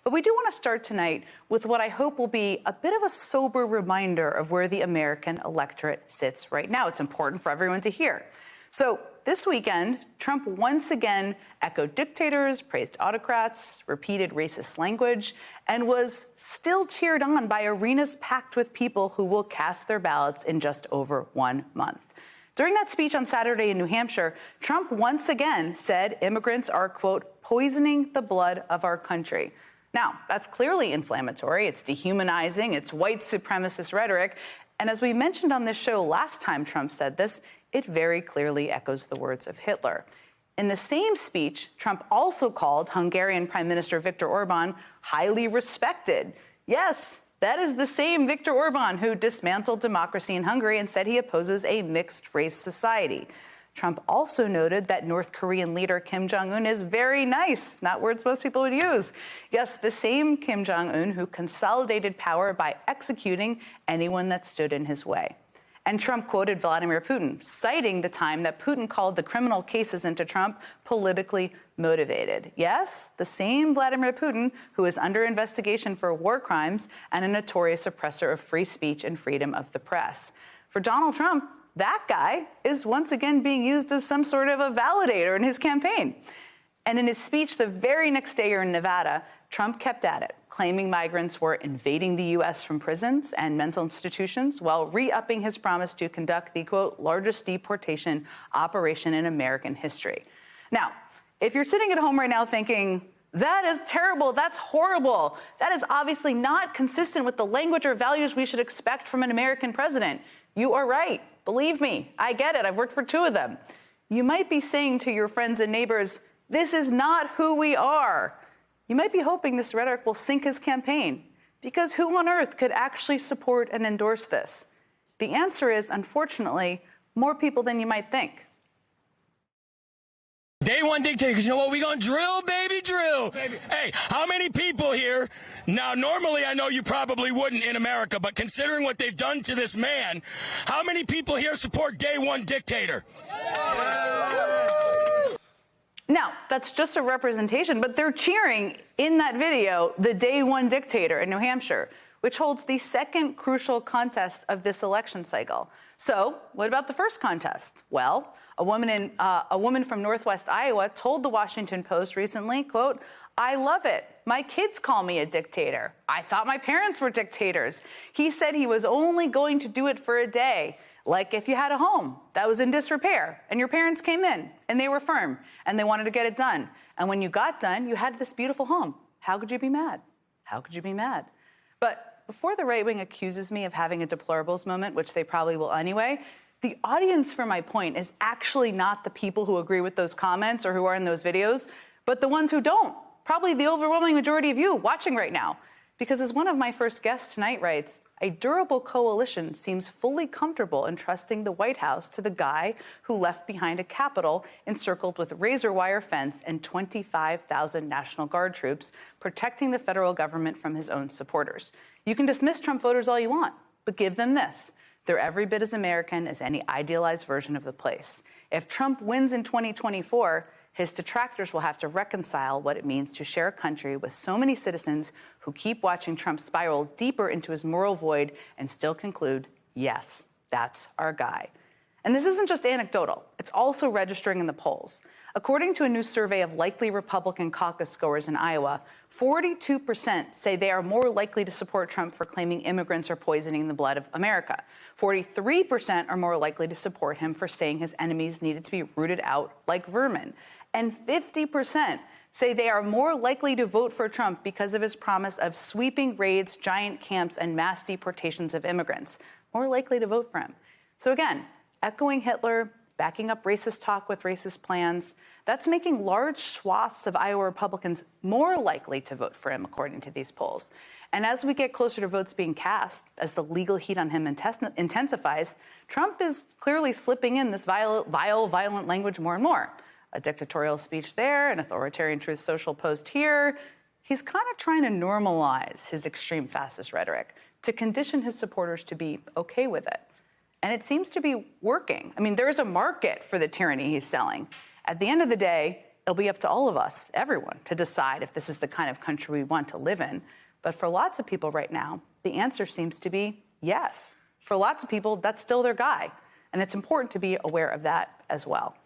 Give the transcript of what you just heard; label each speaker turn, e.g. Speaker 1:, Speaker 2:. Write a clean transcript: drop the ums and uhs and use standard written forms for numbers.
Speaker 1: But we do want to start tonight with what I hope will be a bit of a sober reminder of where the American electorate sits right now. It's important for everyone to hear. So this weekend, Trump once again echoed dictators, praised autocrats, repeated racist language, and was still cheered on by arenas packed with people who will cast their ballots in just over 1 month. During that speech on Saturday in New Hampshire, Trump once again said immigrants are, quote, poisoning the blood of our country. Now, that's clearly inflammatory. It's dehumanizing. It's white supremacist rhetoric. And as we mentioned on this show last time Trump said this, it very clearly echoes the words of Hitler. In the same speech, Trump also called Hungarian Prime Minister Viktor Orban highly respected. Yes, that is the same Viktor Orban who dismantled democracy in Hungary and said he opposes a mixed-race society. Trump also noted that North Korean leader Kim Jong-un is very nice, not words most people would use. Yes, the same Kim Jong-un who consolidated power by executing anyone that stood in his way. And Trump quoted Vladimir Putin, citing the time that Putin called the criminal cases into Trump politically motivated. Yes, the same Vladimir Putin who is under investigation for war crimes and a notorious oppressor of free speech and freedom of the press. For Donald Trump, that guy is once again being used as some sort of a validator in his campaign. And in his speech the very next day here in Nevada, Trump kept at it, claiming migrants were invading the U.S. from prisons and mental institutions while re-upping his promise to conduct the, quote, largest deportation operation in American history. Now, if you're sitting at home right now thinking, that is terrible, that's horrible, that is obviously not consistent with the language or values we should expect from an American president, you are right. Believe me, I get it. I've worked for 2 of them. You might be saying to your friends and neighbors, this is not who we are. You might be hoping this rhetoric will sink his campaign, because who on earth could actually support and endorse this? The answer is, unfortunately, more people than you might think.
Speaker 2: Day one dictator, because you know what? We gonna drill, baby, drill. Baby. Hey, how many people here? Now, normally I know you probably wouldn't in America, but considering what they've done to this man, how many people here support day one dictator?
Speaker 1: Now, that's just a representation, but they're cheering in that video the day one dictator in New Hampshire, which holds the second crucial contest of this election cycle. So what about the first contest? Well, a woman from Northwest Iowa told the Washington Post recently, quote, I love it. My kids call me a dictator. I thought my parents were dictators. He said he was only going to do it for a day. Like if you had a home that was in disrepair and your parents came in and they were firm and they wanted to get it done. And when you got done, you had this beautiful home. How could you be mad? How could you be mad? But before the right wing accuses me of having a deplorables moment, which they probably will anyway, the audience for my point is actually not the people who agree with those comments or who are in those videos, but the ones who don't. Probably the overwhelming majority of you watching right now. Because as one of my first guests tonight writes, a durable coalition seems fully comfortable in trusting the White House to the guy who left behind a Capitol encircled with razor wire fence and 25,000 National Guard troops protecting the federal government from his own supporters. You can dismiss Trump voters all you want, but give them this. They're every bit as American as any idealized version of the place. If Trump wins in 2024, his detractors will have to reconcile what it means to share a country with so many citizens who keep watching Trump spiral deeper into his moral void and still conclude, yes, that's our guy. And this isn't just anecdotal. It's also registering in the polls. According to a new survey of likely Republican caucus goers in Iowa, 42% say they are more likely to support Trump for claiming immigrants are poisoning the blood of America. 43% are more likely to support him for saying his enemies needed to be rooted out like vermin. And 50% say they are more likely to vote for Trump because of his promise of sweeping raids, giant camps, and mass deportations of immigrants. More likely to vote for him. So again, echoing Hitler, backing up racist talk with racist plans, that's making large swaths of Iowa Republicans more likely to vote for him, according to these polls. And as we get closer to votes being cast, as the legal heat on him intensifies, Trump is clearly slipping in this vile, violent language more and more. A dictatorial speech there, an authoritarian Truth Social post here. He's kind of trying to normalize his extreme fascist rhetoric to condition his supporters to be okay with it. And it seems to be working. I mean, there is a market for the tyranny he's selling. At the end of the day, it'll be up to all of us, everyone, to decide if this is the kind of country we want to live in. But for lots of people right now, the answer seems to be yes. For lots of people, that's still their guy. And it's important to be aware of that as well.